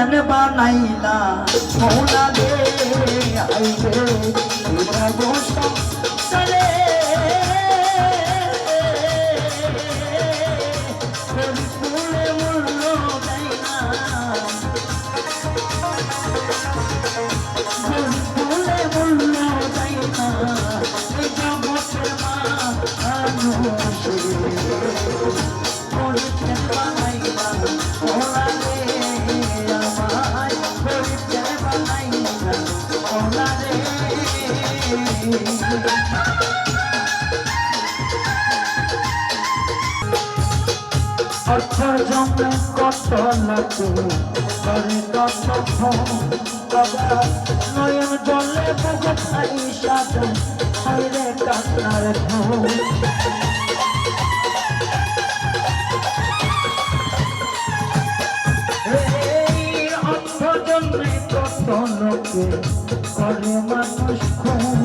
কেন বানাইলা মৌলা রে আইরে সংসারে ফুলে মূল্য দেয় না ফুলে মূল্য দেয় না এই জগতের মা কেন বানাইলা মৌলা রে আমায় কেন বানাইলা মৌলা রে অর্থ জমে কত লাগে করে কত নয়ন জলে বুক খাই সাথে হাইরে কান্নার ঘুম অর্থ জমে কত লোকে করে মানুষ খুন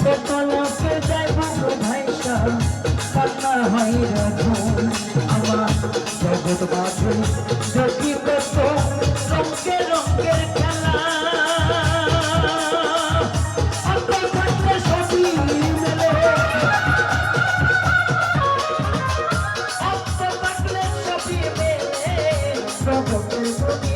কত লোকে যায় বুক ভাইসা কান্নার হাইরে ঘুম আমার জগৎ বাজে দেখি কত রঙের রঙের খেলা অন্তর থাকলে ছবি মেলে অন্তর থাকলে ছবি মেলে জগতের ছবি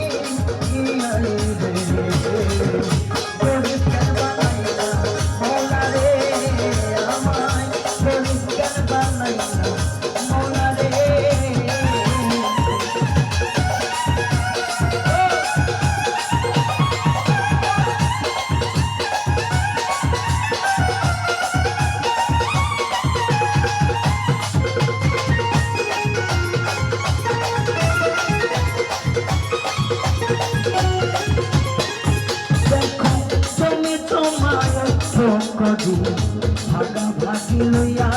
ভাগা ভাগি লইয়া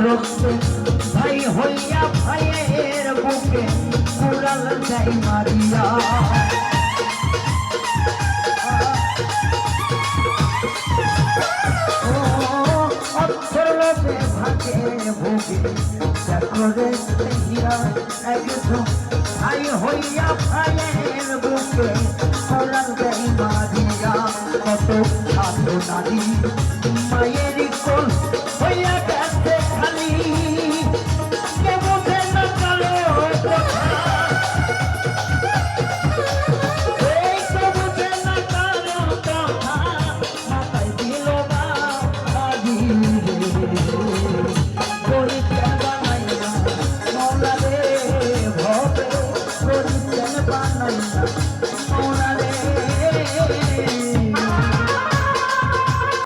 রক্তে ভাই হইয়া ভাইয়ের বুকে কুড়াল যাই মারিয়া অর্থের লোভে ভাগে ভোগে করে হিয়া একদম ভাই হইয়া ভাইয়ের বুকে কুড়াল যাই মারিয়া কত ছাত্র নারী মায়ের কোল হইয়া গেছে খালি কে বোঝে না কালো এই কে বোঝে না কালো কথা মাথায় দিল না ভাবি গরিব কেন বানাইলা মৌলা রে ভবে গরিব কেন বানাইলা